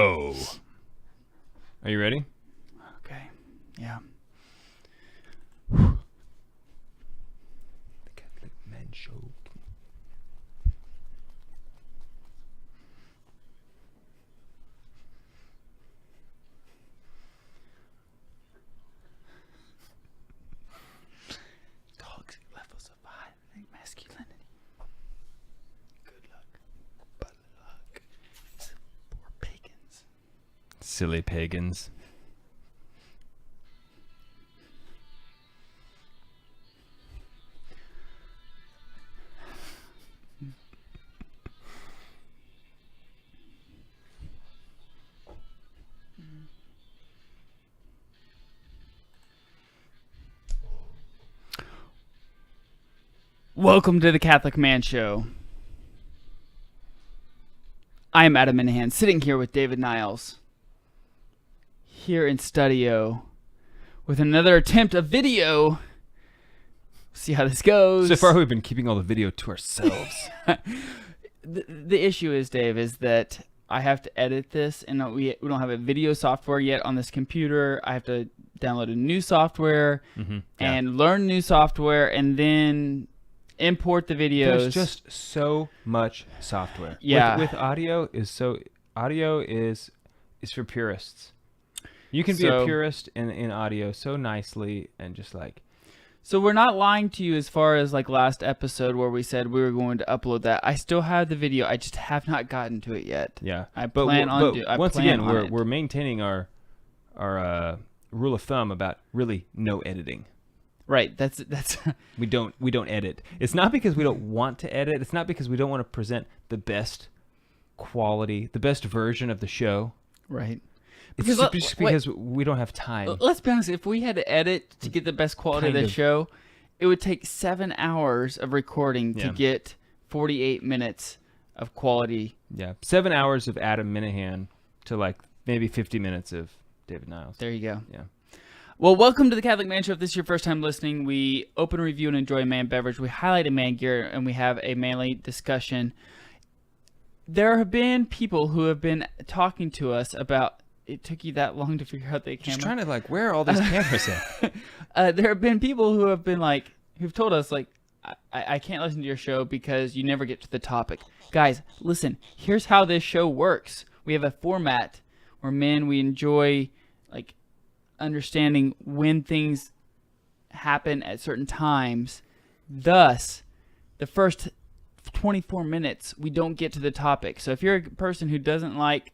Oh. Are you ready? Okay. Yeah. The Catholic Man Show. Toxic levels of high masculinity. Good luck. Bad luck. Poor pagans. Silly pagans. Welcome to the Catholic Man Show. I am Adam Minahan, sitting here with David Niles, here in studio, with another attempt of video. See how this goes. So far, we've been keeping all the video to ourselves. The issue is, Dave, is that I have to edit this, and we don't have a video software yet on this computer. I have to download a new software and learn new software, and then import the videos. There's just so much software. Yeah. With audio is for purists. You can be a purist in audio so nicely and just like. So we're not lying to you as far as like last episode where we said we were going to upload that. I still have the video. I just have not gotten to it yet. Yeah. But once again, we're maintaining our rule of thumb about really no editing. Right. That's we don't edit. It's not because we don't want to edit. It's not because we don't want to present the best quality, the best version of the show. right. It's just because we don't have time. Let's be honest. If we had to edit to get the best quality of the show, it would take 7 hours of recording to get 48 minutes of quality. Yeah. 7 hours of Adam Minahan to like maybe 50 minutes of David Niles. There you go. Yeah. Well, welcome to the Catholic Man Show. If this is your first time listening, we open, review, and enjoy a man beverage. We highlight a man gear, and we have a manly discussion. There have been people who have been talking to us about, it took you that long to figure out the camera. Just trying to like, where are all these cameras at? There have been people who have been like, who've told us like, I can't listen to your show because you never get to the topic. Guys, listen, here's how this show works. We have a format where we enjoy like understanding when things happen at certain times. Thus, the first 24 minutes, we don't get to the topic. So if you're a person who doesn't like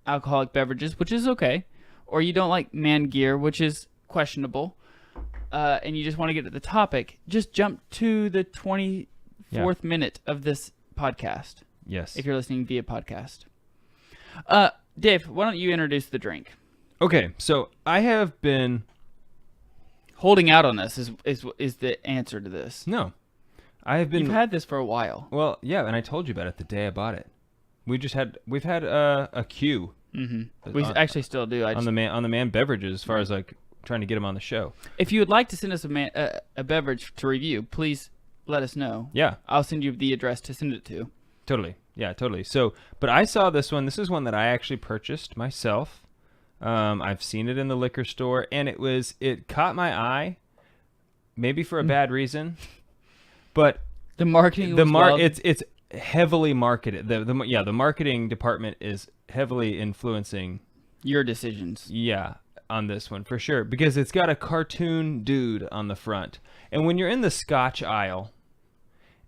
alcoholic beverages, which is okay, or you don't like man gear, which is questionable, and you just want to get to the topic, just jump to the 24th minute of this podcast. Yes. If you're listening via podcast. Dave, why don't you introduce the drink? Okay, so I have been holding out on this is the answer to this. No. I have been. You've had this for a while. Well, yeah, and I told you about it the day I bought it. We've had a queue. Mm-hmm. We actually still do. On the man beverages, as far as like trying to get them on the show. If you would like to send us a beverage to review, please let us know. Yeah, I'll send you the address to send it to. Totally. Yeah, totally. So, but I saw this one. This is one that I actually purchased myself. I've seen it in the liquor store, and it caught my eye, maybe for a bad reason, but the marketing. It's heavily marketed. The marketing department is heavily influencing your decisions. Yeah, on this one for sure, because it's got a cartoon dude on the front, and when you're in the Scotch aisle,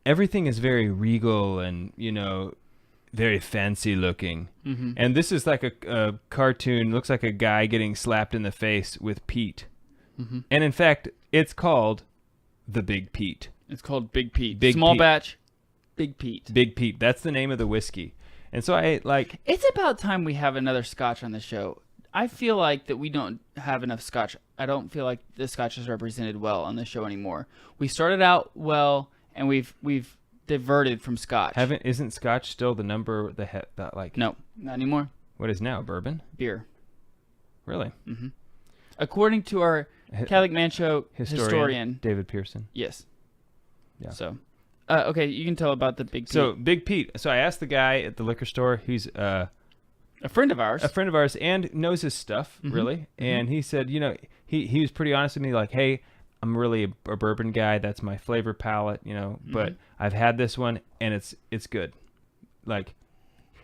everything is very regal and very fancy looking. Mm-hmm. And this is like a cartoon, looks like a guy getting slapped in the face with Peat. Mm-hmm. And in fact, it's called the Big Peat. It's called Big Peat. Small batch, Big Peat. Big Peat. That's the name of the whiskey. And so it's about time we have another Scotch on the show. I feel like that we don't have enough Scotch. I don't feel like the Scotch is represented well on the show anymore. We started out well, and we've diverted from Scotch. Isn't Scotch still the number No, not anymore. What is now? Bourbon? Beer. Really? Mm-hmm. According to our Catholic Man Show historian David Pearson. Yes. Yeah. So, okay, you can tell about the Big Peat. So Big Pete. So I asked the guy at the liquor store. He's A friend of ours. A friend of ours, and knows his stuff, really. And he said, you know, he was pretty honest with me, like, hey, I'm really a bourbon guy. That's my flavor palette, you know, but I've had this one, and it's good. Like,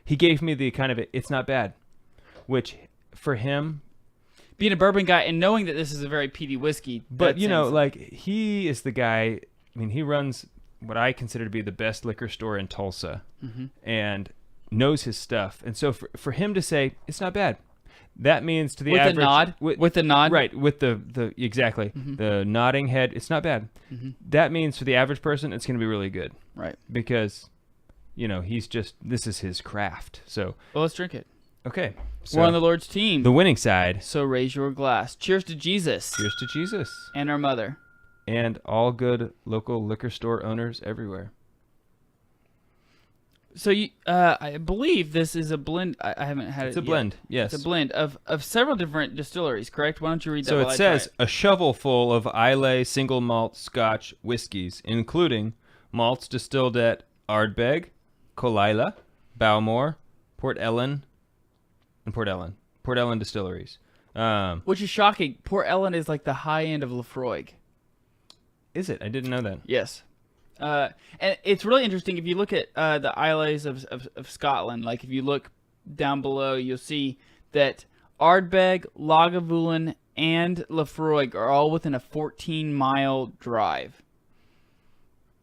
he gave me the kind of, it's not bad, which for him... Being a bourbon guy and knowing that this is a very peaty whiskey. But, you know, like, he is the guy, I mean, he runs what I consider to be the best liquor store in Tulsa and knows his stuff. And so for him to say, it's not bad, that means to the average... With the nod? Right, with the exactly. The nodding head, it's not bad. That means for the average person, it's going to be really good. Right. Because, you know, this is his craft. So... Well, let's drink it. Okay. So We're on the Lord's team. The winning side. So raise your glass. Cheers to Jesus. Cheers to Jesus. And our mother. And all good local liquor store owners everywhere. So I believe this is a blend. I haven't had It's it a blend, yes. It's a blend of several different distilleries, correct? Why don't you read that So while it I says, try a shovelful of Islay single malt Scotch whiskies, including malts distilled at Ardbeg, Colilla, Bowmore, Port Ellen, and Port Ellen distilleries. Which is shocking. Port Ellen is like the high end of Lefroy. Is it? I didn't know that. Yes. And it's really interesting if you look at the Isles of Scotland. Like if you look down below, you'll see that Ardbeg, Lagavulin, and Lefroy are all within a 14-mile drive.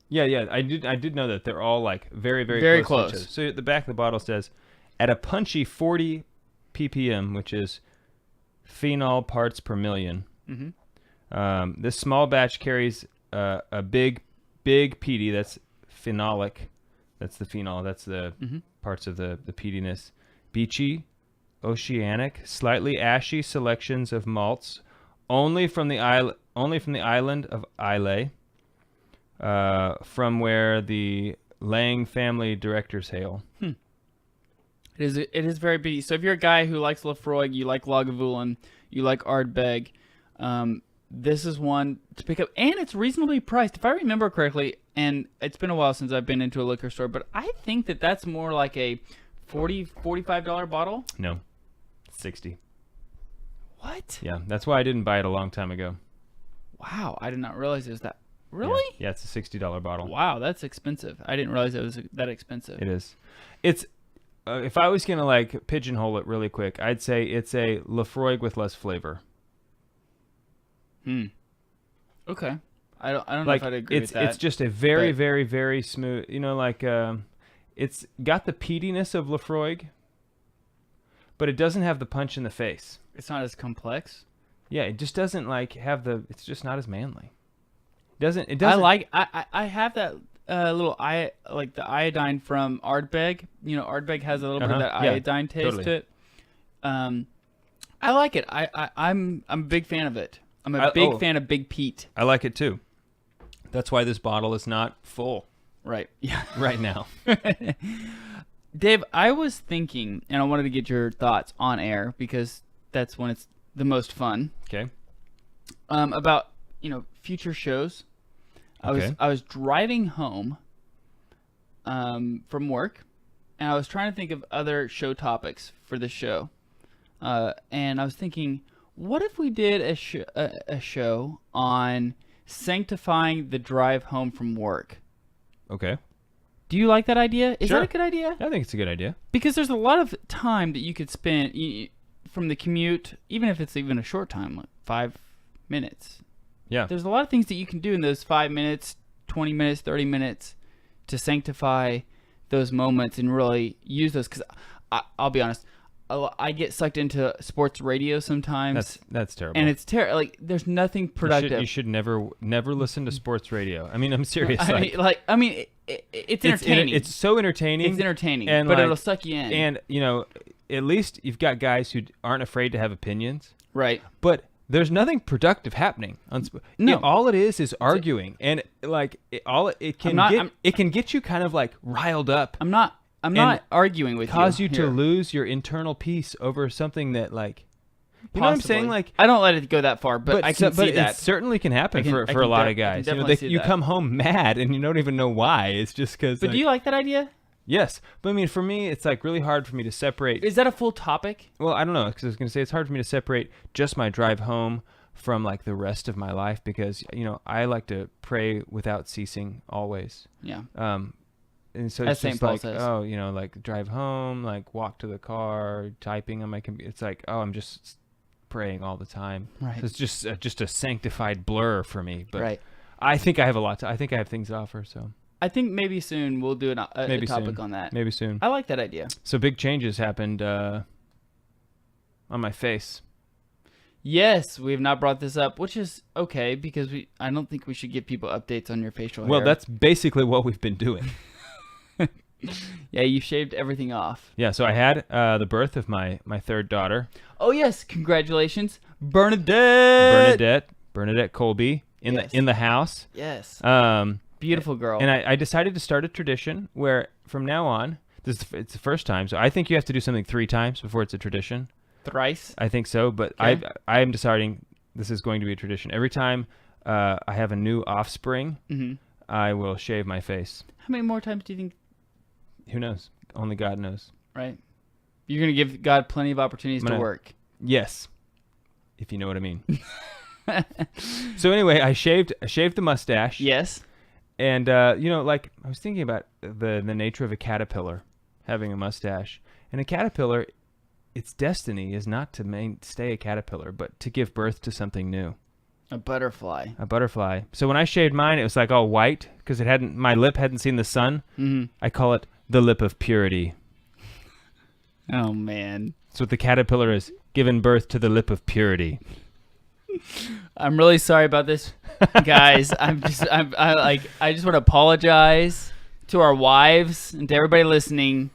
Yeah, I did know that they're all like very, very, Very close. close. To each other. So at the back of the bottle says, at a punchy 40 ppm, which is phenol parts per million. This small batch carries a big peaty. That's phenolic. That's the phenol. That's the parts of the peatiness. Beachy, oceanic, slightly ashy selections of malts, only from the island of Islay, from where the Lang family directors hail. It is very beady. So if you're a guy who likes Lefroy, you like Lagavulin, you like Ardbeg, this is one to pick up. And it's reasonably priced. If I remember correctly, and it's been a while since I've been into a liquor store, but I think that's more like a $45 bottle. No, 60. What? Yeah, that's why I didn't buy it a long time ago. Wow, I did not realize it was that. Really? Yeah, it's a $60 bottle. Wow, that's expensive. I didn't realize it was that expensive. It is. It's if I was gonna like pigeonhole it really quick, I'd say it's a Lefroy with less flavor. Okay. I don't know Like if I'd agree with that. it's just a very, very, very smooth. You know, like it's got the peatiness of Lefroy, but it doesn't have the punch in the face. It's not as complex. Yeah, it just doesn't like have the. It's just not as manly. It doesn't. I have that little like the iodine from Ardbeg. You know, Ardbeg has a little bit of that iodine taste to it. I like it. I'm a big fan of it. I'm a big fan of Big Peat. I like it too. That's why this bottle is not full. Right. Yeah. Right now. Dave, I was thinking, and I wanted to get your thoughts on air because that's when it's the most fun. Okay. About future shows. Okay. I was driving home from work, and I was trying to think of other show topics for the show. And I was thinking, what if we did a show on sanctifying the drive home from work? Okay. Do you like that idea? Is Sure. that a good idea? I think it's a good idea. Because there's a lot of time that you could spend from the commute, even if it's even a short time, like 5 minutes. Yeah. There's a lot of things that you can do in those 5 minutes, 20 minutes, 30 minutes to sanctify those moments and really use those. Because I'll be honest, I get sucked into sports radio sometimes. That's terrible. And it's terrible. Like, there's nothing productive. You should never listen to sports radio. I mean, I'm serious. It's entertaining. It's so entertaining. It's entertaining, and but it'll suck you in. And, at least you've got guys who aren't afraid to have opinions. Right. But there's nothing productive happening on No. all it is arguing. And like it can get you kind of like riled up. I'm not arguing with you. Cause you to here. lose your internal peace over something that like you know what I'm saying? Like, I don't let it go that far, but I can see that. It certainly can happen for a lot of guys. You come home mad and you don't even know why. It's just because. But do you like that idea? Yes, but I mean, for me, it's like really hard for me to separate. Is that a full topic? Well, I don't know, because I was going to say it's hard for me to separate just my drive home from like the rest of my life, because I like to pray without ceasing always. Yeah. And so As it's St. just Paul like, says. oh, like drive home, like walk to the car, typing on my computer. It's like, oh, I'm just praying all the time. Right. So it's just a sanctified blur for me. But Right. I think I have I think I have things to offer. So I think maybe soon we'll do a maybe topic soon. on that. Maybe soon. I like that idea. So big changes happened on my face. Yes, we have not brought this up, which is okay because I don't think we should give people updates on your facial hair. Well, that's basically what we've been doing. Yeah, you shaved everything off. Yeah, so I had the birth of my third daughter. Oh yes, congratulations, Bernadette. Bernadette Colby in Yes. the house. Yes. Um, Beautiful girl. and I decided to start a tradition where from now on, it's the first time. So I think you have to do something 3 times before it's a tradition. Thrice. I think so, but Okay. I am deciding this is going to be a tradition. Every time I have a new offspring, Mm-hmm. I will shave my face. How many more times do you think? Who knows? Only God knows. Right. You're gonna give God plenty of opportunities I'm to gonna- work. Yes, if you know what I mean. So anyway, I shaved the mustache. Yes. And like I was thinking about the nature of a caterpillar having a mustache, and a caterpillar, its destiny is not to stay a caterpillar, but to give birth to something new. A butterfly. A butterfly. So when I shaved mine, it was like all white because my lip hadn't seen the sun. Mm-hmm. I call it the lip of purity. Oh man. So what the caterpillar is, given birth to the lip of purity. I'm really sorry about this, guys. I just want to apologize to our wives and to everybody listening.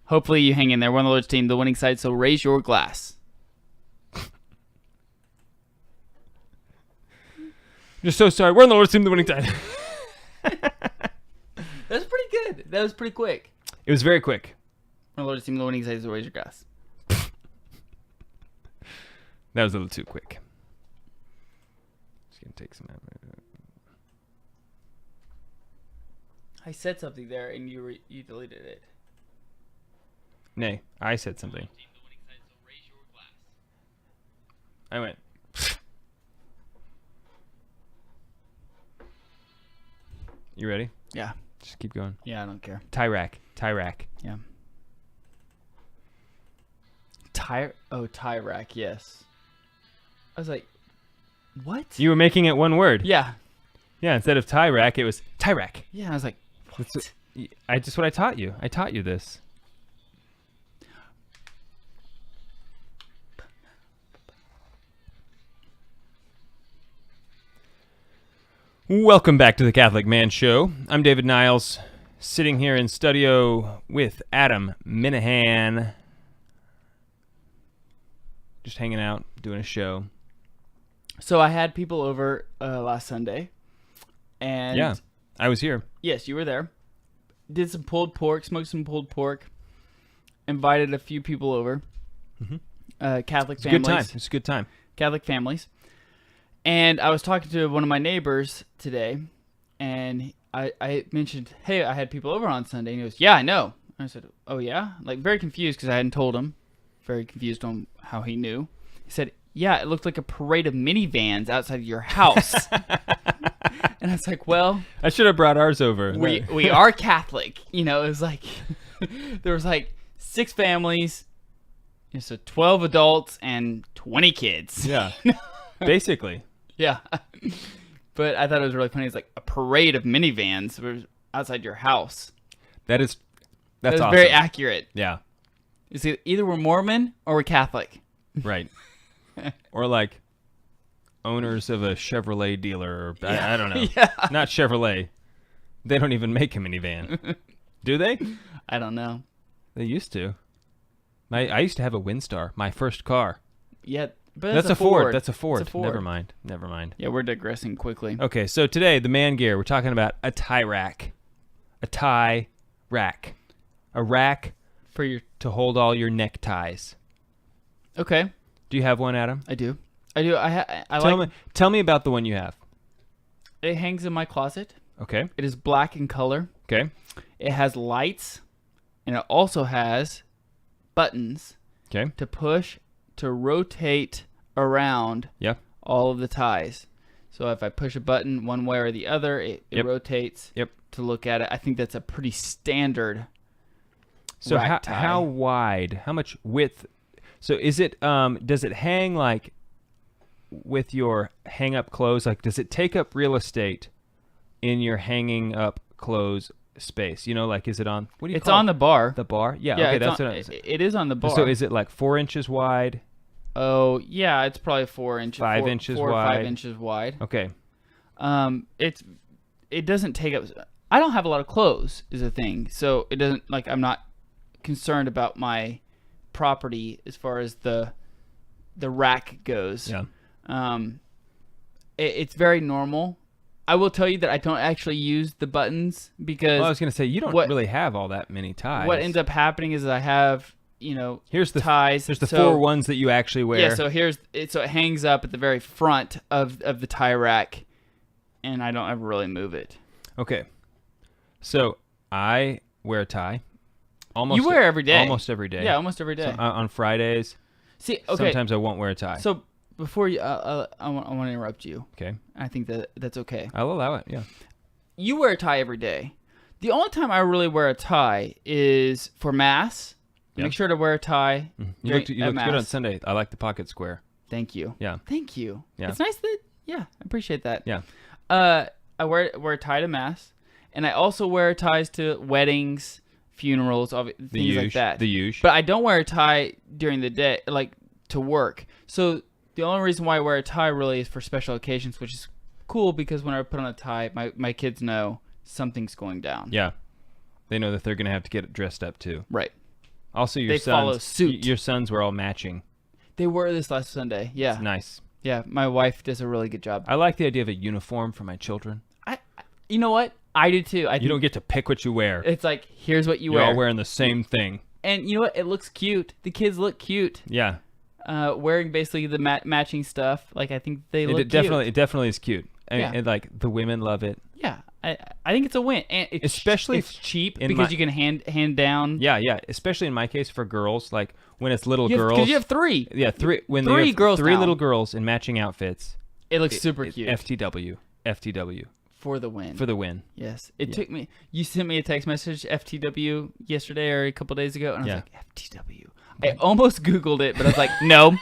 Hopefully you hang in there. We're on the Lord's team, the winning side. So raise your glass. Just so sorry. We're on the Lord's team, the winning side. That's pretty good. That was pretty quick. It was very quick. We're on the Lord's team, the winning side. So raise your glass. That was a little too quick. Just gonna take some. I said something there and you deleted it. Nay, I said something. I went. You ready? Yeah. Just keep going. Yeah, I don't care. Tie rack. Yeah. Tie rack, yes. I was like, what? You were making it one word. Yeah. Yeah, instead of tie rack, it was tie rack. Yeah, I was like, what? That's what I taught you. I taught you this. Welcome back to the Catholic Man Show. I'm David Niles, sitting here in studio with Adam Minahan. Just hanging out, doing a show. So I had people over last Sunday. And Yeah, I was here. yes, you were there. Did some pulled pork, smoked some pulled pork. Invited a few people over. Catholic It's a families. good time. It's a good time. Catholic families. And I was talking to one of my neighbors today, and I mentioned, hey, I had people over on Sunday. And he goes, yeah, I know. And I said, oh, yeah? Like, very confused because I hadn't told him. Very confused on how he knew. He said, yeah, it looked like a parade of minivans outside of your house. And I was like, well, I should have brought ours over. we are Catholic. You know, it was like, there was like 6 families, so 12 adults and 20 kids. Yeah, basically. Yeah. But I thought it was really funny. It's like a parade of minivans were outside your house. That's That was awesome. very accurate. Yeah, It's either we're Mormon or we're Catholic. right. Or like owners of a Chevrolet dealer. Or, I don't know. Yeah. Not Chevrolet. They don't even make a minivan. Do they? I don't know. They used to. I used to have a Windstar, my first car. Yeah, but That's a Ford. That's a Ford. It's a Ford. Never mind. Yeah, we're digressing quickly. Okay, so today, the man gear, we're talking about a tie rack. A tie rack. A rack For your to hold all your neckties. Okay, Do you have one, Adam? I do. I Tell me about the one you have. It hangs in my closet. Okay. It is black in color. Okay. It has lights and it also has buttons Okay. to push to rotate around Yeah. all of the ties. So if I push a button one way or the other, it Yep. rotates Yep. to look at it. I think that's a pretty standard So rack tie. how wide? How much width? So is it does it hang like with your hang up clothes? Like does it take up real estate in your hanging up clothes space? You know, like is it on what do you It's call on the bar. the bar? Yeah, Yeah, okay, it's that's on, what I was. it is on the bar. So is it like 4 inches wide? Oh, yeah, it's probably 4 inches. 5 4 inches 4 or wide. 5 inches wide. Okay. It doesn't take up. I don't have a lot of clothes, is the thing. So it doesn't like I'm not concerned about my property as far as the rack goes. Yeah. It's very normal. I will tell you that I don't actually use the buttons because Well, I was going to say you don't what- really have all that many ties. what ends up happening is I have Here's the ties. There's the so, 4 ones that you actually wear. Yeah, so so it hangs up at the very front of the tie rack, and I don't ever really move it. Okay. So I wear a tie. Almost You wear every day. Almost every day. Yeah, almost every day. So, on Fridays. See, okay. Sometimes I won't wear a tie. So before you, I want to interrupt you. Okay. I think that's okay. I'll allow it. Yeah. You wear a tie every day. The only time I really wear a tie is for mass. Yep. Make sure to wear a tie. You looked at good on mass. Sunday. I like the pocket square. Thank you. Yeah. Thank you. Yeah. It's nice that. Yeah, I appreciate that. Yeah. I wear a tie to mass, and I also wear ties to weddings, funerals, things like that. The usual. But I don't wear a tie during the day, like to work. So the only reason why I wear a tie really is for special occasions, which is cool because when I put on a tie, my kids know something's going down. Yeah. They know that they're going to have to get dressed up too. Right. Also, your They sons. follow suit. Your sons were all matching. They wore this last Sunday. Yeah. It's nice. Yeah. My wife does a really good job. I like the idea of a uniform for my children. You know what? I do too. I think You don't get to pick what you wear. it's like, here's what you You're wear. all wearing the same thing. And you know what? It looks cute. The kids look cute. Yeah. Wearing basically the matching stuff. Like, I think they look It definitely is cute. I mean, Yeah. and, like the women love it. Yeah. I think it's a win. And it's Especially it's cheap in because my- you can hand down. Yeah, yeah. Especially in my case for girls, like when it's little girls. Because you have 3. Yeah, three. When Three they have girls three now. little girls in matching outfits. It looks super cute. FTW For the win. for the win. Yes. It Yeah. took me. You sent me a text message, FTW, yesterday or a couple days ago, and I Yeah. was like, FTW. I almost Googled it, but I was like, no,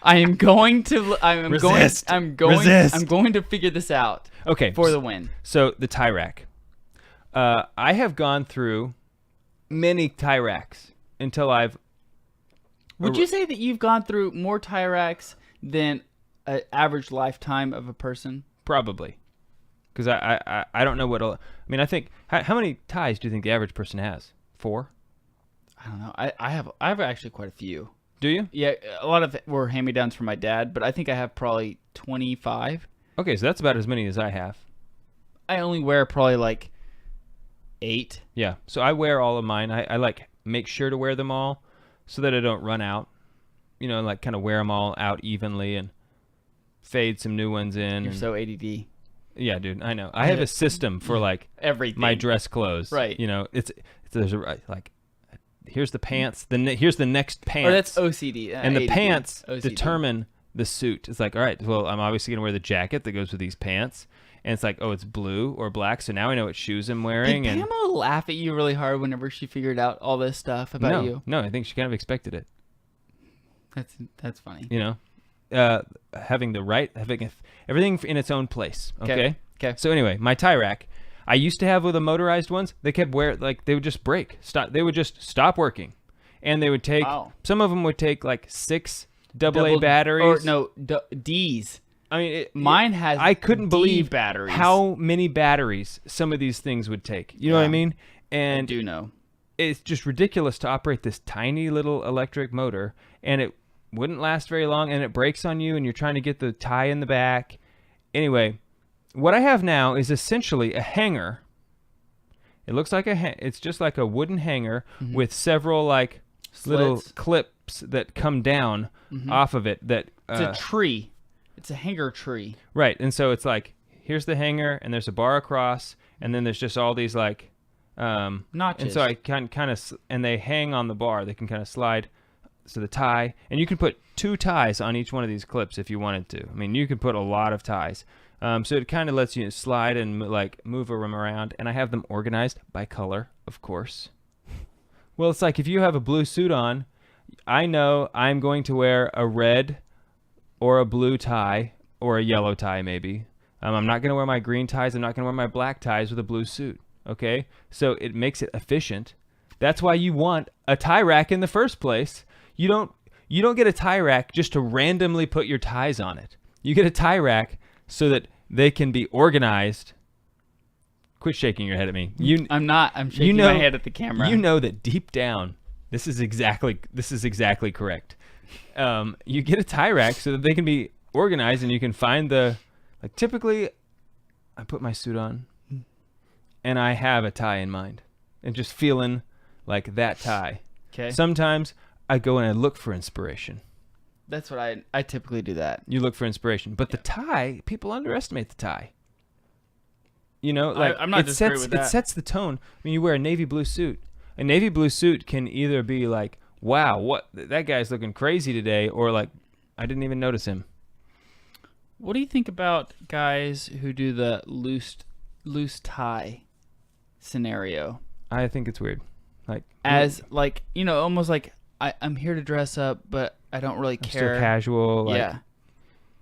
I am going to. Resist. I'm going. Resist. I'm going to figure this out Okay. for the win. So the tie rack. I have gone through many tie racks until I've. Would you say that you've gone through more tie racks than an average lifetime of a person? Probably. Because I don't know what. I mean, I think. How many ties do you think the average person has? 4? I don't know. I have actually quite a few. Do you? Yeah, a lot of it were hand-me-downs from my dad, but I think I have probably 25. Okay, so that's about as many as I have. I only wear probably like 8. Yeah. So I wear all of mine. I like make sure to wear them all so that I don't run out. You know, like kind of wear them all out evenly and fade some new ones in. You're and- so ADD. Yeah, dude. I know. I have a system for like Everything. my dress clothes. Right. You know, there's a like here's the pants. Here's the next pants. Or that's OCD. and the ADD. pants OCD. determine the suit. It's like, all right, well, I'm obviously gonna wear the jacket that goes with these pants, and it's like, oh, it's blue or black, so now I know what shoes I'm wearing. Did and Pamela laugh at you really hard whenever she figured out all this stuff about you? no, I think she kind of expected it. That's funny. You know, having everything in its own place. Okay. Okay. So anyway, my tie rack. I used to have with the motorized ones. They kept they would just break. They would just stop working, and they would take. Wow. Some of them would take like 6 AA batteries. Or no, D's. I mean, Mine has. I couldn't D believe batteries. how many batteries some of these things would take. You know what I Yeah. mean? I And do know. it's just ridiculous to operate this tiny little electric motor, and it wouldn't last very long, and it breaks on you, and you're trying to get the tie in the back. Anyway, what I have now is essentially a hanger. It looks like it's just like a wooden hanger with several like little Slits. clips that come down off of it. That It's a tree. It's a hanger tree. right, and so it's like here's the hanger, and there's a bar across, and then there's just all these like Notches. And so I kind of, and they hang on the bar. They can kind of slide. So the tie, and you can put 2 ties on each one of these clips if you wanted to. I mean, you can put a lot of ties. So it kind of lets you slide and like move them around. And I have them organized by color, of course. Well, it's like if you have a blue suit on, I know I'm going to wear a red or a blue tie or a yellow tie maybe. I'm not going to wear my green ties. I'm not going to wear my black ties with a blue suit. Okay? So it makes it efficient. That's why you want a tie rack in the first place. You don't get a tie rack just to randomly put your ties on it. You get a tie rack so that they can be organized. Quit shaking your head at me. I'm not. I'm shaking my head at the camera. You know that deep down, this is exactly correct. You get a tie rack so that they can be organized and you can find like typically I put my suit on and I have a tie in mind and just feeling like that tie. Okay. Sometimes I go and I look for inspiration. That's what I typically do that. You look for inspiration. But the tie, people underestimate the tie. You know, like I'm not disagreeing with that. It sets the tone. I mean, you wear a navy blue suit. A navy blue suit can either be like, wow, that guy's looking crazy today, or like, I didn't even notice him. What do you think about guys who do the loose tie scenario? I think it's weird. Like Almost like I'm here to dress up, but I don't really care. Still casual. Like, yeah.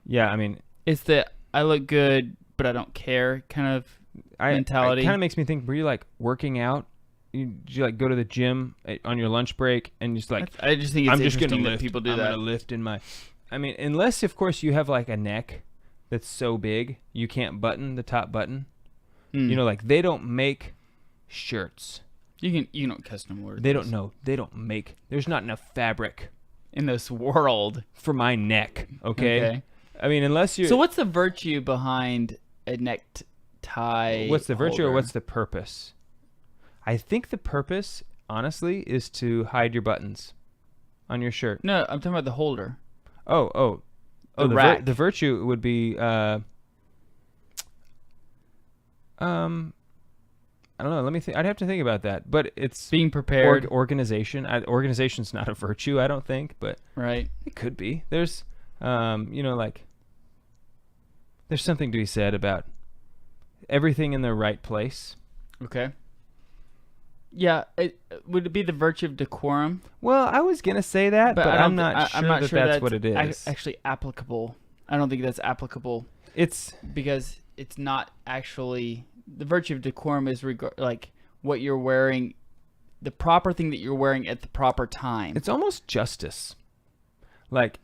Yeah, I mean, it's the I look good, but I don't care kind of mentality. It kind of makes me think, were you like working out? Did you like go to the gym on your lunch break and just like, I just think it's interesting that people do that. I'm going to lift in I mean, unless of course you have like a neck that's so big, you can't button the top button. You know, like they don't make shirts. You don't custom order. They don't make. There's not enough fabric in this world for my neck. Okay. I mean, unless you. So what's the virtue behind a necktie? What's the virtue holder? or what's the purpose? I think the purpose, honestly, is to hide your buttons on your shirt. No, I'm talking about the holder. Oh, the rack. The virtue would be I don't know. Let me think. I'd have to think about that. But it's being prepared. Organization. Organization's not a virtue, I don't think, but right. It could be. There's, like, there's something to be said about everything in the right place. Okay. Yeah. Would it be the virtue of decorum? Well, I was gonna say that, but I'm not sure that's what it is. Actually applicable. I don't think that's applicable. It's because it's not actually. The virtue of decorum is like what you're wearing, the proper thing that you're wearing at the proper time. It's almost justice, like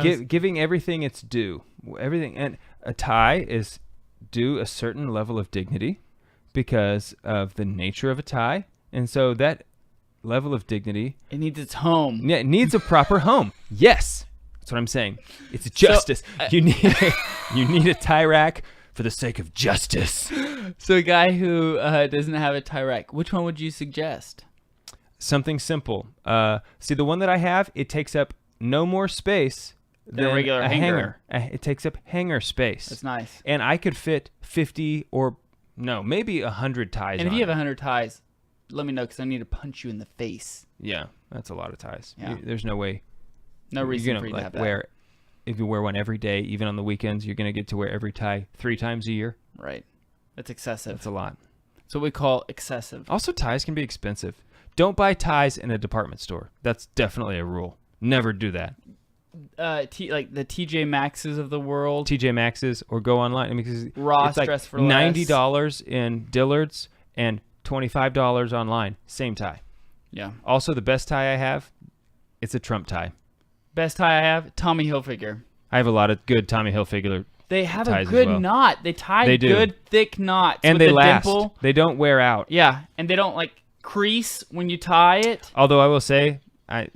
giving everything its due. Everything, and a tie is due a certain level of dignity because of the nature of a tie, and so that level of dignity, it needs its home. Yeah, it needs a proper home. Yes, that's what I'm saying. It's justice. You need a tie rack. For the sake of justice. So a guy who doesn't have a tie rack, which one would you suggest? Something simple. See, the one that I have, it takes up no more space than a regular hanger. It takes up hanger space. That's nice. And I could fit 50 or, no, maybe 100 ties And if on you have it. 100 ties, let me know because I need to punch you in the face. Yeah, that's a lot of ties. Yeah. There's no way. No reason for you to have that. If you wear one every day, even on the weekends, you're going to get to wear every tie 3 times a year. Right. That's excessive. That's a lot. That's what we call excessive. Also, ties can be expensive. Don't buy ties in a department store. That's definitely a rule. Never do that. Like the TJ Maxx's of the world. TJ Maxx's, or go online. I mean, because Ross, it's like Dress for Less. $90 in Dillard's and $25 online. Same tie. Yeah. Also, the best tie I have, it's a Trump tie. Best tie I have, Tommy Hilfiger. I have a lot of good Tommy Hilfiger. They have a good knot. They tie good, thick knots. And with they last. Dimple. They don't wear out. Yeah, and they don't like crease when you tie it. Although I will say, I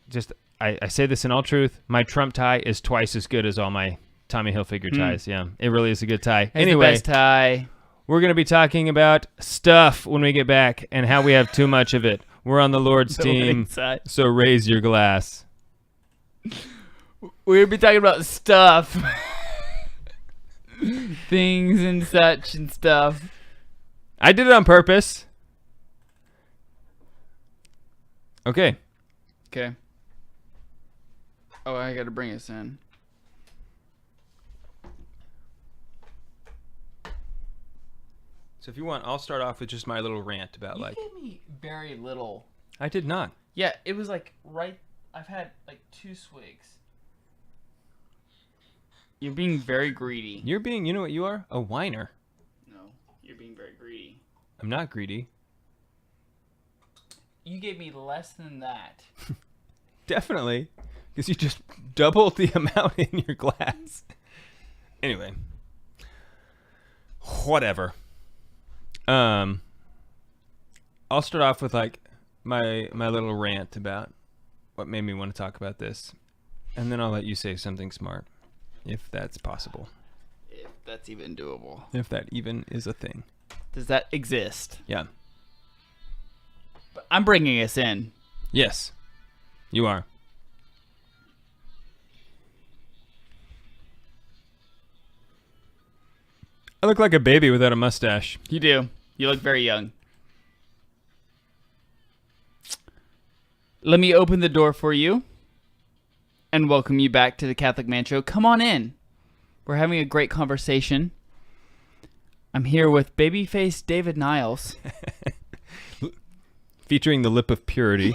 say this in all truth, my Trump tie is twice as good as all my Tommy Hilfiger ties. Yeah, it really is a good tie. Anyway, the best tie. We're going to be talking about stuff when we get back and how we have too much of it. We're on the Lord's team, so raise your glass. We'll be talking about stuff. Things and such and stuff. I did it on purpose. Okay. Okay. Oh, I got to bring us in. So if you want, I'll start off with just my little rant about You gave me very little. I did not. Yeah, it was like right. I've had like 2 swigs. You're being very greedy. You're being, you know what you are? A whiner. No, you're being very greedy. I'm not greedy. You gave me less than that. Definitely. Because you just doubled the amount in your glass. Anyway. Whatever. I'll start off with like my little rant about what made me want to talk about this. And then I'll let you say something smart. If that's possible. If that's even doable. If that even is a thing. Does that exist? Yeah. But I'm bringing us in. Yes. You are. I look like a baby without a mustache. You do. You look very young. Let me open the door for you and welcome you back to the Catholic Man Show. Come on in. We're having a great conversation. I'm here with babyface David Niles. Featuring the lip of purity.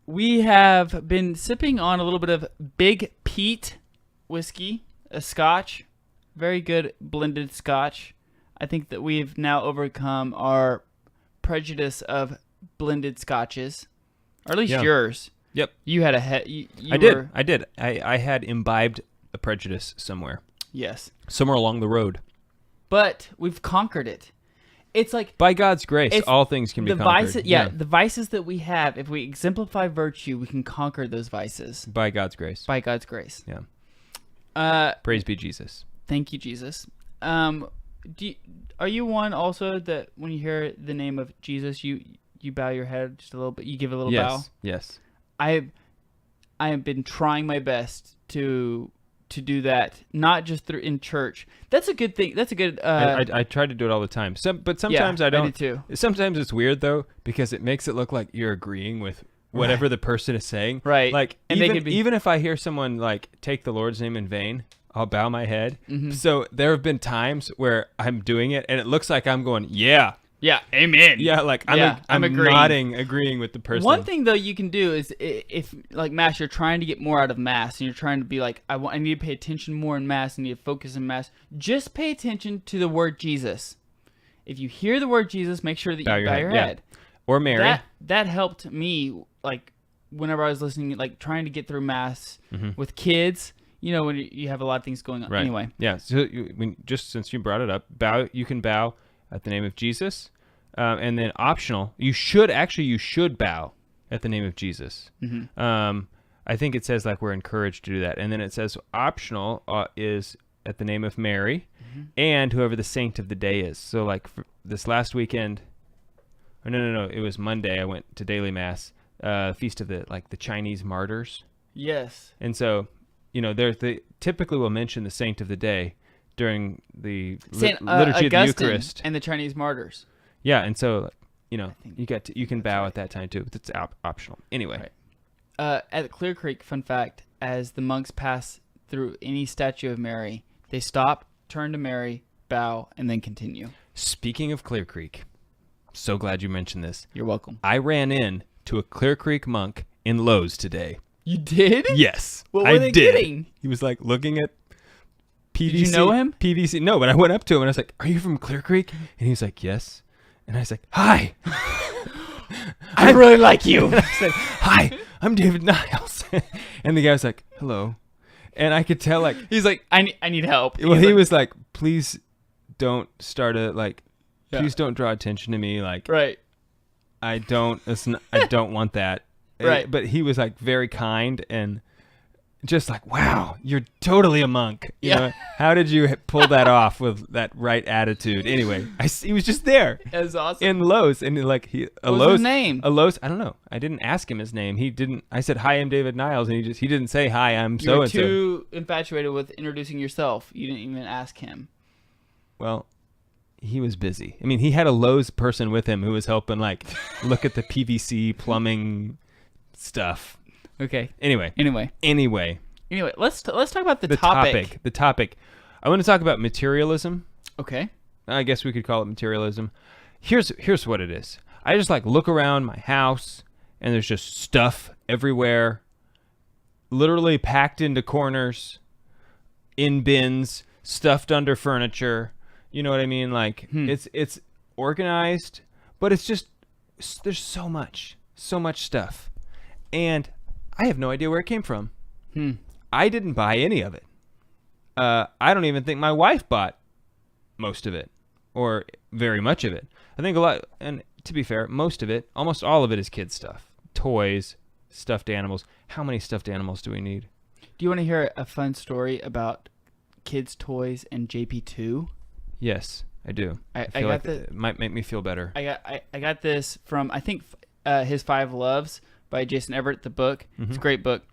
We have been sipping on a little bit of Big Peat whiskey, a scotch. Very good blended scotch. I think that we've now overcome our prejudice of blended scotches. Or at least yours. Yep. You had a I did. I had imbibed a prejudice somewhere. Yes. Somewhere along the road. But we've conquered it. It's like by God's grace, all things can be conquered. The vices that we have, if we exemplify virtue, we can conquer those vices. By God's grace. By God's grace. Yeah. Praise be Jesus. Thank you, Jesus. Are you one also that when you hear the name of Jesus, you bow your head just a little bit? You give a little bow? Yes. I have been trying my best to do that, not just in church. That's a good thing. That's a good. I try to do it all the time. But sometimes I don't. I do too. Sometimes it's weird though because it makes it look like you're agreeing with whatever the person is saying. Right. Like and even if I hear someone like take the Lord's name in vain, I'll bow my head. Mm-hmm. So there have been times where I'm doing it and it looks like I'm going, yeah. Yeah, amen. Yeah, like I'm agreeing. Agreeing with the person. One thing though you can do is if like Mass, you're trying to get more out of Mass and you're trying to be like, I need to pay attention more in Mass, I need to focus in Mass. Just pay attention to the word Jesus. If you hear the word Jesus, make sure that you bow your head. Yeah. Or Mary. That helped me like whenever I was listening, like trying to get through Mass with kids. You know, when you have a lot of things going on. Right. Anyway. Yeah. So just since you brought it up, you can bow at the name of Jesus. And then optional, you should bow at the name of Jesus. Mm-hmm. I think it says like we're encouraged to do that. And then it says optional is at the name of Mary and whoever the saint of the day is. So like for this last weekend, or no, it was Monday. I went to daily Mass, feast of the Chinese martyrs. Yes. And so, you know, they typically will mention the saint of the day during the liturgy Augustine of the Eucharist and the Chinese martyrs. Yeah, and so you know you can bow at that time too, but it's optional. Anyway, at Clear Creek, fun fact: as the monks pass through any statue of Mary, they stop, turn to Mary, bow, and then continue. Speaking of Clear Creek, so glad you mentioned this. You're welcome. I ran in to a Clear Creek monk in Lowe's today. You did? Yes, what were they getting? He was like looking at PVC. Did you know him? PVC. No, but I went up to him and I was like, "Are you from Clear Creek?" And he was like, "Yes." And I was like, "Hi." I really like you. And I said, "Hi, I'm David Niles." And the guy was like, "Hello." And I could tell, like, he's like, I need help. Well, he was like, "Please don't start please don't draw attention to me. Like, right. I don't want that." Right. But he was like very kind and just like, "Wow, you're totally a monk." You know, how did you pull that off with that right attitude? Anyway, he was just there. That was awesome. In Lowe's, and like what was his name? A Lowe's. I don't know. I didn't ask him his name. He didn't. I said, "Hi, I'm David Niles," and he didn't say, "Hi, I'm so and so." You were too infatuated with introducing yourself. You didn't even ask him. Well, he was busy. I mean, he had a Lowe's person with him who was helping like look at the PVC plumbing stuff. Okay. Anyway, let's talk about the topic. The topic. I want to talk about materialism. Okay. I guess we could call it materialism. Here's what it is. I just like look around my house and there's just stuff everywhere, literally packed into corners, in bins, stuffed under furniture. You know what I mean? Like it's organized, but it's just there's so much stuff, and I have no idea where it came from. I didn't buy any of it. I don't even think my wife bought most of it, or very much of it. I think a lot, and to be fair, most of it, almost all of it is kids stuff, toys, stuffed animals. How many stuffed animals do we need? Do you want to hear a fun story about kids' toys and JP2? Yes, I do. I feel got like the- it might make me feel better. I got this from, I think, his 5 Loves by Jason Everett, the book. It's a great book.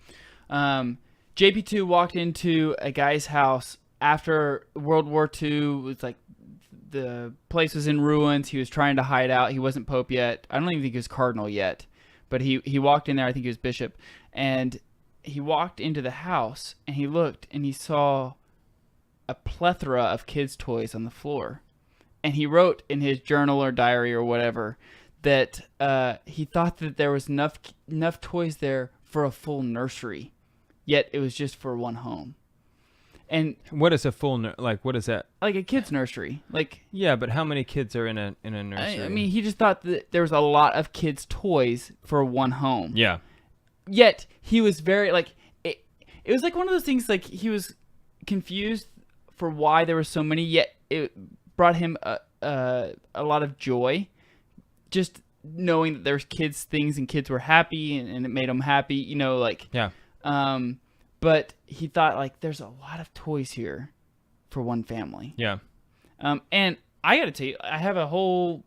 JP2 walked into a guy's house after World War II. It was like the place was in ruins. He was trying to hide out. He wasn't Pope yet. I don't even think he was Cardinal yet. But he walked in there. I think he was Bishop. And he walked into the house, and he looked, and he saw a plethora of kids' toys on the floor. And he wrote in his journal or diary or whatever that he thought that there was enough toys there for a full nursery, yet it was just for one home. And what is a full what is that? Like a kid's nursery. Like, yeah, but how many kids are in a nursery? I mean, he just thought that there was a lot of kids' toys for one home. Yeah. Yet he was very it was like one of those things, like he was confused for why there were so many, yet it brought him a lot of joy, just knowing that there's kids things and kids were happy and it made him happy, Yeah. But he thought, like, there's a lot of toys here for one family. Yeah. And I gotta tell you, I have a whole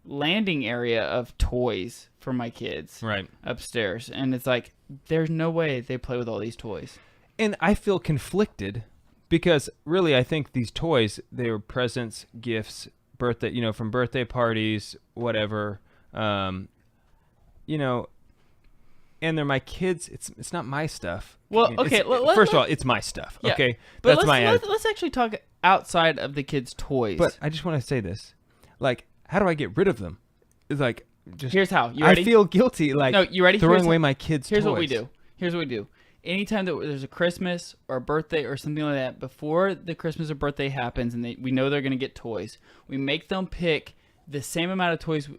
landing area of toys for my kids upstairs, and it's like there's no way they play with all these toys. And I feel conflicted because really I think these toys, they were presents, gifts, birthday, from birthday parties, whatever, and they're my kids. It's not my stuff. Well, okay. First of all, it's my stuff. Yeah, okay, but that's my. Let's actually talk outside of the kids' toys. But I just want to say this, like, how do I get rid of them? It's like just. Here's how. You ready? I feel guilty, like. No, you ready? Throwing away my kids' Here's toys. what we do. Anytime that there's a Christmas or a birthday or something like that, before the Christmas or birthday happens, and we know they're gonna get toys, we make them pick the same amount of toys,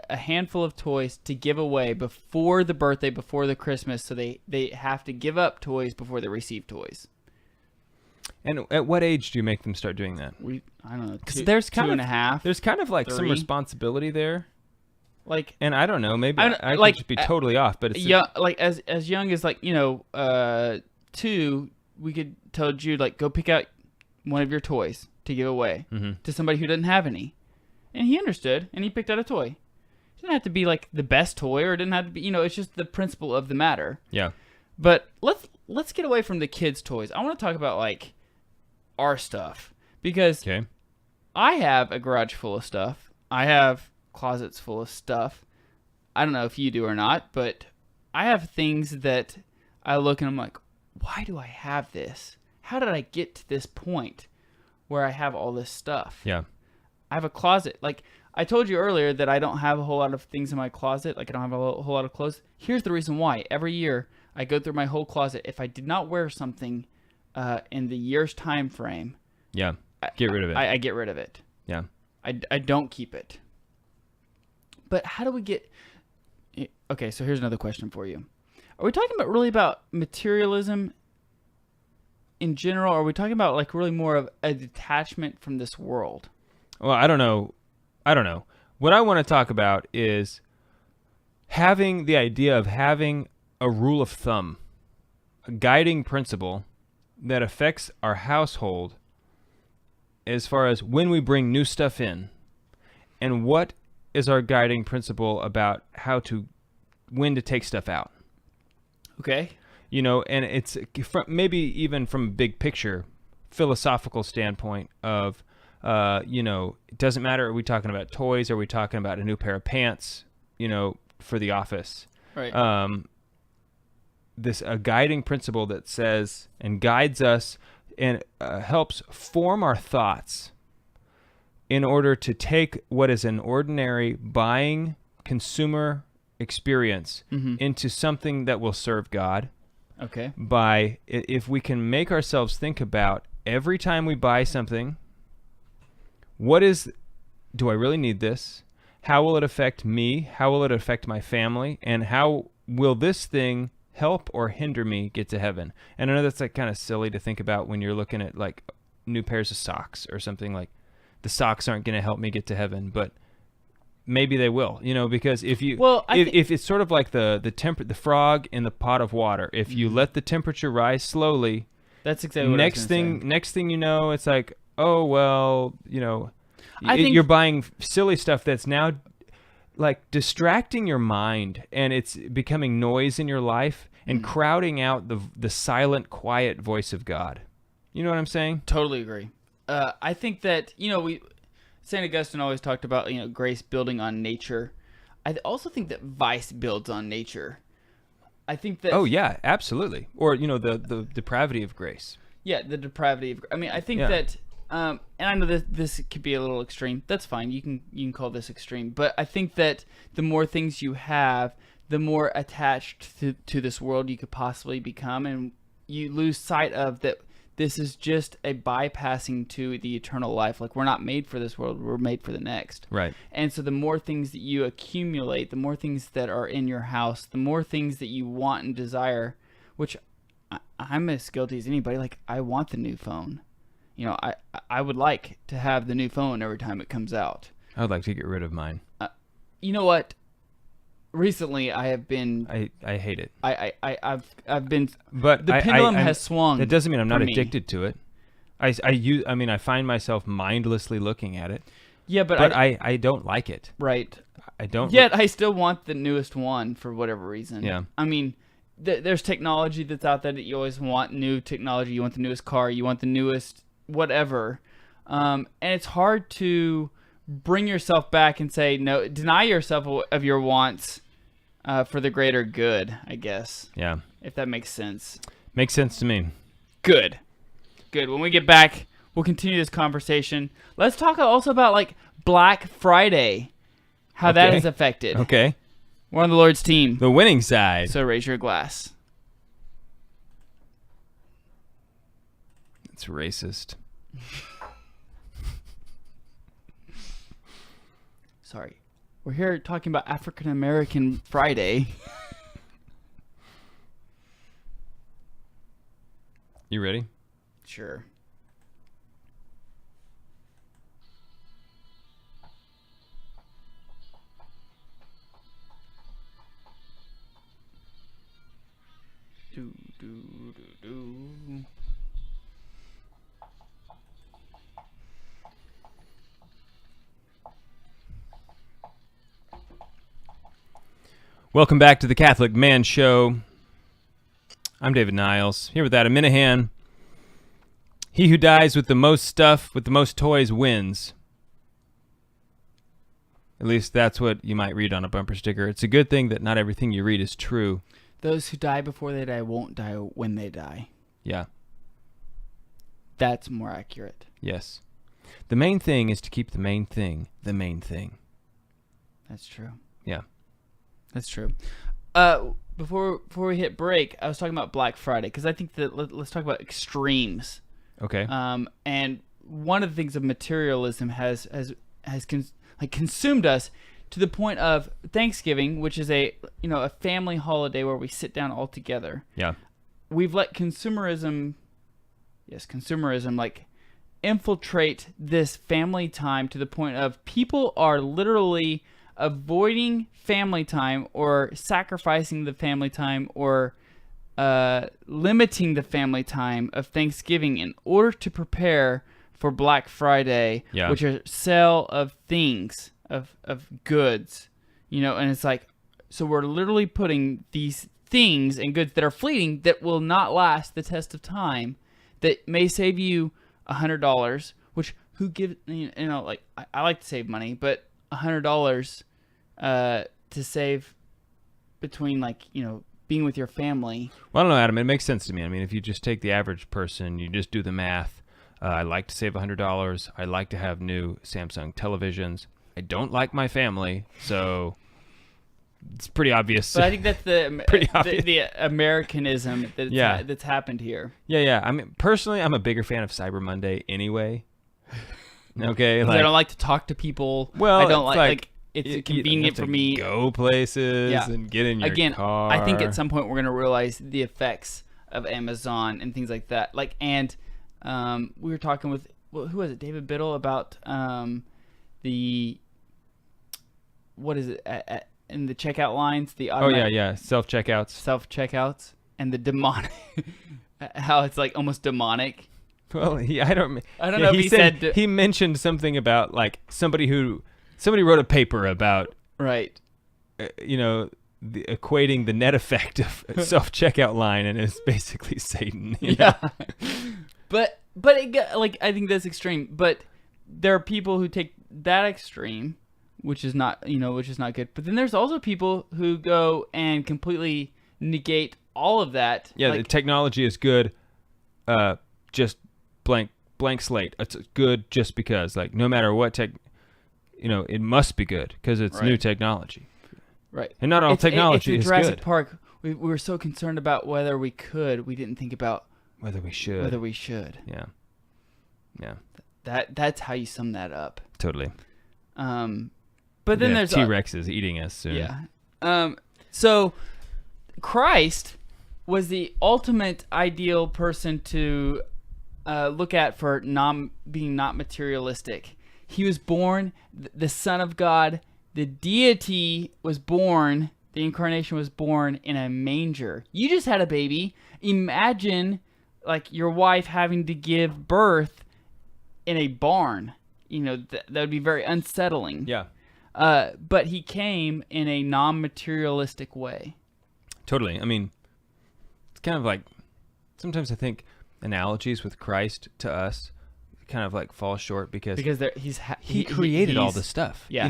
a handful of toys to give away before the birthday, before the Christmas, so they have to give up toys before they receive toys. And at what age do you make them start doing that? I don't know. Because there's kind 2.5. There's kind of like 3. some responsibility there. Like, and I don't know, maybe I like, could just be totally off, but it's like as young as 2, we could tell Jude, like, go pick out one of your toys to give away to somebody who doesn't have any. And he understood, and he picked out a toy. It didn't have to be like the best toy, or it didn't have to be, it's just the principle of the matter. Yeah. But let's get away from the kids' toys. I want to talk about, like, our stuff, because I have a garage full of stuff. I have closets full of stuff. I don't know if you do or not, but I have things that I look and I'm like, why do I have this? How did I get to this point where I have all this stuff? Yeah. I have a closet. Like, I told you earlier that I don't have a whole lot of things in my closet. Like, I don't have a whole lot of clothes. Here's the reason why. Every year, I go through my whole closet. If I did not wear something in the year's time frame, get rid of it. I get rid of it. Yeah. I don't keep it. But how do we get... Okay, so here's another question for you. Are we talking about materialism in general, or are we talking about, like, really more of a detachment from this world? Well, I don't know. What I want to talk about is having the idea of having a rule of thumb, a guiding principle that affects our household as far as when we bring new stuff in, and what is our guiding principle about when to take stuff out. Okay. And it's maybe even from a big picture, philosophical standpoint of It doesn't matter. Are we talking about toys? Are we talking about a new pair of pants, for the office? Right. A guiding principle that says and guides us and helps form our thoughts in order to take what is an ordinary buying consumer experience into something that will serve God. Okay. If we can make ourselves think about every time we buy something, do I really need this? How will it affect me? How will it affect my family? And how will this thing help or hinder me get to heaven? And I know that's like kind of silly to think about when you're looking at like new pairs of socks or something. Like the socks aren't going to help me get to heaven, but maybe they will, because if it's sort of like the frog in the pot of water. If you let the temperature rise slowly, that's exactly what next thing you know, it's like, oh well, I think you're buying silly stuff that's now like distracting your mind, and it's becoming noise in your life and crowding out the silent, quiet voice of God. You know what I'm saying? Totally agree. I think that St. Augustine always talked about grace building on nature. I also think that vice builds on nature. I think that. Oh yeah, absolutely. Or the depravity of grace. Yeah, the depravity of. I mean, I think that. And I know that this could be a little extreme. That's fine. You can call this extreme. But I think that the more things you have, the more attached to this world you could possibly become, and you lose sight of that. This is just a bypassing to the eternal life. Like, we're not made for this world. We're made for the next. Right. And so the more things that you accumulate, the more things that are in your house, the more things that you want and desire, which I'm as guilty as anybody. Like, I want the new phone. I would like to have the new phone every time it comes out. I would like to get rid of mine. You know what? Recently, I have been. I hate it. I've been. But the pendulum has swung. That doesn't mean I'm not addicted to it. I find myself mindlessly looking at it. Yeah, but I don't like it. Right. I don't. Yet I still want the newest one for whatever reason. Yeah. I mean, there's technology that's out there that you always want. New technology. You want the newest car. You want the newest whatever. And it's hard to bring yourself back and say no. Deny yourself of your wants. For the greater good, I guess. Yeah. If that makes sense. Makes sense to me. Good. When we get back, we'll continue this conversation. Let's talk also about like Black Friday, how that has affected. Okay. We're on the Lord's team. The winning side. So raise your glass. It's racist. Sorry. We're here talking about African American Friday. You ready? Sure. Do. Welcome back to the Catholic Man Show. I'm David Niles, here with Adam Minahan. He who dies with the most stuff, with the most toys, wins. At least that's what you might read on a bumper sticker. It's a good thing that not everything you read is true. Those who die before they die won't die when they die. Yeah. That's more accurate. Yes. The main thing is to keep the main thing the main thing. That's true. Yeah. That's true. Before we hit break, I was talking about Black Friday because I think that let's talk about extremes. Okay. And one of the things of materialism has consumed us to the point of Thanksgiving, which is a family holiday where we sit down all together. Yeah. We've let consumerism like infiltrate this family time to the point of people are literally avoiding family time or sacrificing the family time or limiting the family time of Thanksgiving in order to prepare for Black Friday, which are sale of things, of goods, and it's like, so we're literally putting these things and goods that are fleeting that will not last the test of time, that may save you $100, which who give, like I like to save money, but $100 to save between being with your family. Well, I don't know, Adam. It makes sense to me. I mean, if you just take the average person, you just do the math. I like to save $100. I like to have new Samsung televisions. I don't like my family, so it's pretty obvious. But I think that's the Americanism that's happened here. Yeah. I mean, personally, I'm a bigger fan of Cyber Monday anyway. Okay, I don't like to talk to people. Well, I don't like it's convenient for me. Go places and get in your car. I think at some point we're gonna realize the effects of Amazon and things like that. We were talking with who was it, David Biddle, about what is it in the checkout lines, the self-checkouts and the demonic how it's like almost demonic. Well, I don't know if he said he mentioned something about like somebody wrote a paper about equating the net effect of a self-checkout line, and it's basically Satan. Yeah. But I think that's extreme. But there are people who take that extreme, which is not good. But then there's also people who go and completely negate all of that. Yeah, the technology is good. Just blank slate. It's good just because, like, no matter what it must be good because it's new technology. Right. And not all technology is Jurassic good. Park. We were so concerned about whether we could. We didn't think about whether we should. Yeah. That's how you sum that up. Totally. But then there's T-Rex is eating us soon. Yeah. So Christ was the ultimate ideal person to look at for being not materialistic. He was born the Son of God. The deity was born. The incarnation was born in a manger. You just had a baby. Imagine like your wife having to give birth in a barn. That would be very unsettling. Yeah. But he came in a non-materialistic way. Totally. I mean, it's kind of like sometimes I think analogies with Christ to us kind of like fall short because he created all the stuff. Yeah,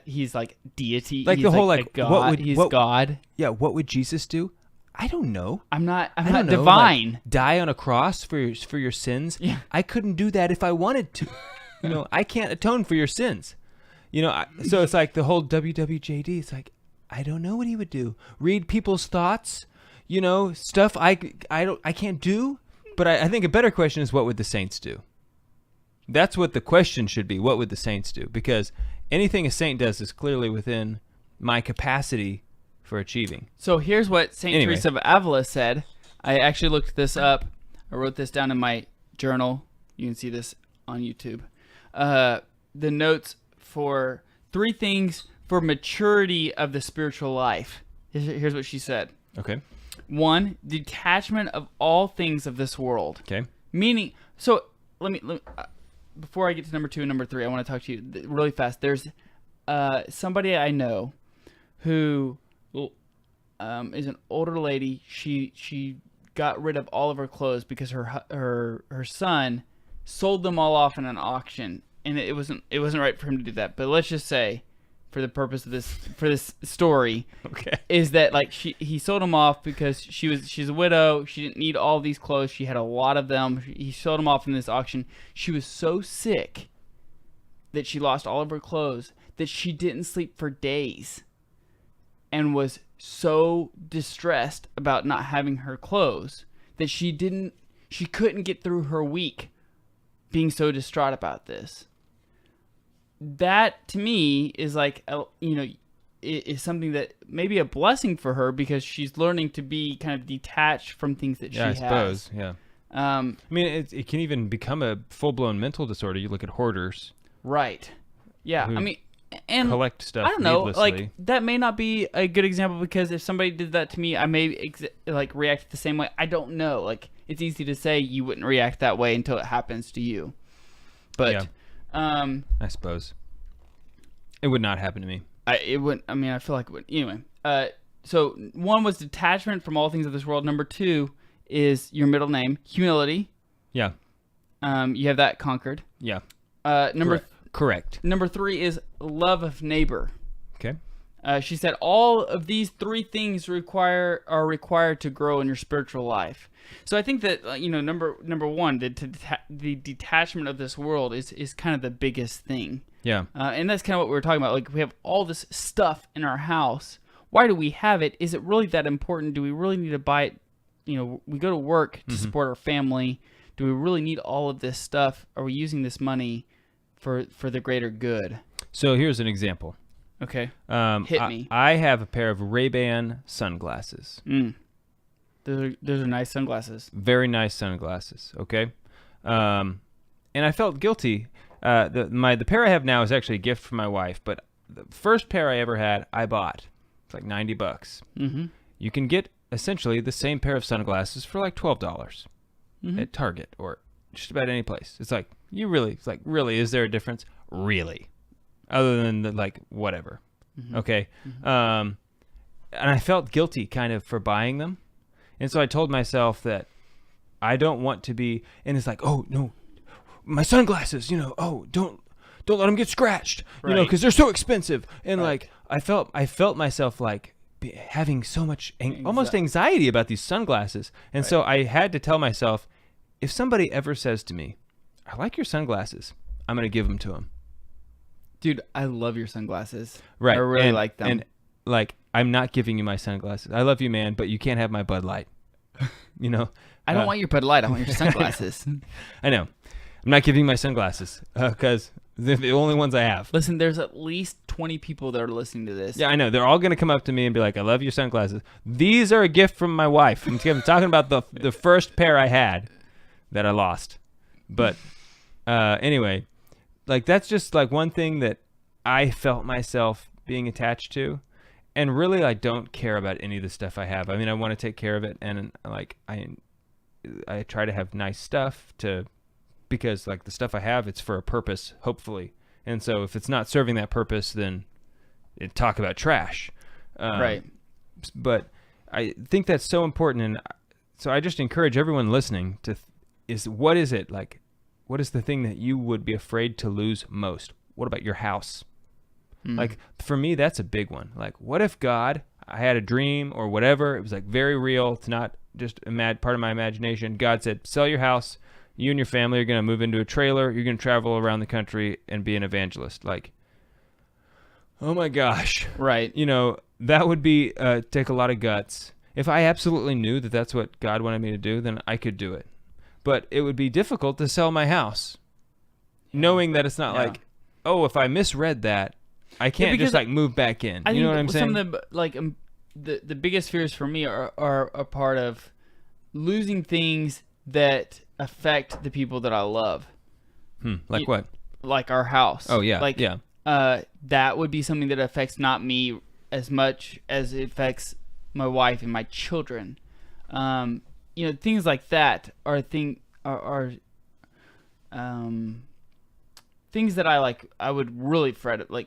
he's like deity. Like he's the whole like God. He's God. Yeah, what would Jesus do? I don't know. I'm not divine. Like, die on a cross for your sins? Yeah. I couldn't do that if I wanted to. I can't atone for your sins. So it's like the whole WWJD. It's like, I don't know what he would do. Read people's thoughts, stuff I can't do. But I think a better question is, what would the saints do? That's what the question should be. What would the saints do? Because anything a saint does is clearly within my capacity for achieving. So here's what St. Teresa of Avila said. I actually looked this up. I wrote this down in my journal. You can see this on YouTube. The notes for 3 things for maturity of the spiritual life. Here's what she said. Okay. 1, detachment of all things of this world. Okay. Meaning, so let me before I get to number 2 and number 3, I want to talk to you really fast. There's somebody I know who is an older lady. She got rid of all of her clothes because her son sold them all off in an auction, and it wasn't right for him to do that. But let's just say, for the purpose of this story, is that like he sold them off because she's a widow. She didn't need all these clothes. She had a lot of them. He sold them off in this auction. She was so sick that she lost all of her clothes that she didn't sleep for days, and was so distressed about not having her clothes that she couldn't get through her week, being so distraught about this. That to me is like, is something that may be a blessing for her because she's learning to be kind of detached from things that she has. I suppose, yeah. I mean, it can even become a full-blown mental disorder. You look at hoarders. Right. Yeah, I mean, and collect stuff I don't know, needlessly. like, that may not be a good example because if somebody did that to me, I may, react the same way. I don't know. Like, it's easy to say you wouldn't react that way until it happens to you. But... yeah. I suppose it would not happen to me. It wouldn't. I mean, I feel like it would. Anyway, so 1 was detachment from all things of this world. Number 2 is your middle name, humility. Yeah. You have that conquered. Yeah. Correct. Number 3 is love of neighbor. Okay. She said all of these 3 things are required to grow in your spiritual life. So I think that number 1, the detachment of this world is kind of the biggest thing. Yeah. And that's kind of what we were talking about. Like, we have all this stuff in our house. Why do we have it? Is it really that important? Do we really need to buy it? We go to work to support our family. Do we really need all of this stuff? Are we using this money for the greater good? So here's an example. Okay. Hit me. I have a pair of Ray-Ban sunglasses. Those are nice sunglasses. Very nice sunglasses. Okay. And I felt guilty. The pair I have now is actually a gift from my wife, but the first pair I ever had, I bought. It's like $90. Mm-hmm. You can get essentially the same pair of sunglasses for like $12 at Target or just about any place. It's like, really, is there a difference? Really? Other than whatever. Okay. And I felt guilty kind of for buying them. And so I told myself that I don't want to be, and it's like, oh no, my sunglasses, don't let them get scratched, because they're so expensive. And I felt myself having so much almost anxiety about these sunglasses. And so I had to tell myself, if somebody ever says to me, I like your sunglasses, I'm going to give them to them. Dude, I love your sunglasses. Right. I really like them. And I'm not giving you my sunglasses. I love you, man, but you can't have my Bud Light. I don't want your Bud Light. I want your sunglasses. I know. I'm not giving you my sunglasses because they're the only ones I have. Listen, there's at least 20 people that are listening to this. Yeah, I know. They're all going to come up to me and be like, I love your sunglasses. These are a gift from my wife. I'm talking about the first pair I had that I lost. But anyway, that's just one thing that I felt myself being attached to. And really, I don't care about any of the stuff I have. I mean, I want to take care of it, and I try to have nice stuff because the stuff I have, it's for a purpose, hopefully. And so if it's not serving that purpose, then talk about trash. Right. But I think that's so important, and so I just encourage everyone listening what is it like? What is the thing that you would be afraid to lose most? What about your house? For me, that's a big one. What if I had a dream or whatever, it was very real, it's not just part of my imagination. God said, sell your house, you and your family are going to move into a trailer, you're going to travel around the country and be an evangelist. Oh my gosh. Right. That would be take a lot of guts. If I absolutely knew that that's what God wanted me to do, then I could do it. But it would be difficult to sell my house, knowing that it's not if I misread that, I can't just move back in. You know what I'm saying? Some of the biggest fears for me are a part of losing things that affect the people that I love. What? Like our house. Oh yeah. That would be something that affects not me as much as it affects my wife and my children. Things like that are things that I would really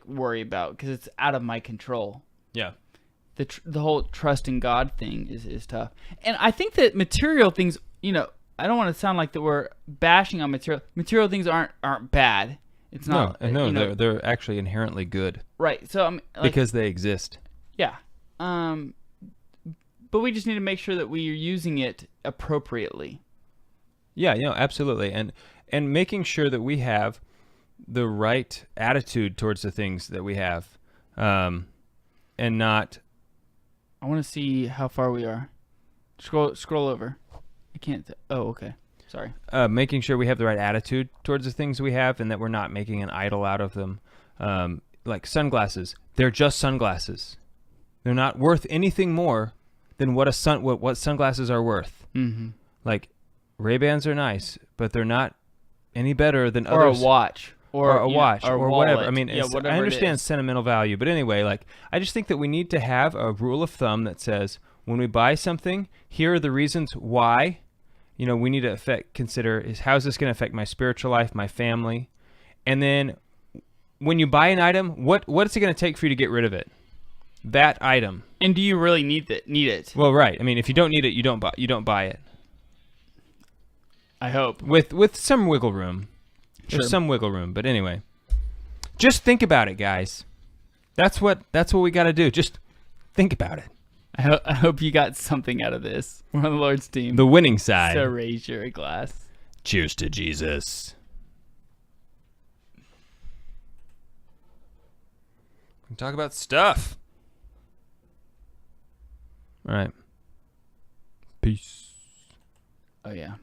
worry about because it's out of my control. Yeah. The whole trust in God thing is tough. And I think that material things, I don't want to sound like that we're bashing on material things aren't bad. It's not. No, they're actually inherently good. Right. So because they exist. Yeah. But we just need to make sure that we are using it appropriately. Yeah, absolutely. And making sure that we have the right attitude towards the things that we have, and not. I want to see how far we are. Scroll over. I can't. Oh, okay. Sorry. Making sure we have the right attitude towards the things we have, and that we're not making an idol out of them. Like sunglasses, they're just sunglasses. They're not worth anything more than what sunglasses are worth. Mm-hmm. Ray-Bans are nice, but they're not any better than or others. A watch. Or a watch, or whatever. Wallet. I mean, I understand sentimental value, but anyway, I just think that we need to have a rule of thumb that says when we buy something, here are the reasons why. We need to consider is how is this going to affect my spiritual life, my family, and then when you buy an item, what is it going to take for you to get rid of it? That item. And do you really need it? Well, right. I mean, if you don't need it, you don't buy it. I hope with some wiggle room. There's some wiggle room, but anyway. Just think about it, guys. That's what we got to do. Just think about it. I hope you got something out of this. We're on the Lord's team. The winning side. So raise your glass. Cheers to Jesus. We can talk about stuff. All right. Peace. Oh, yeah.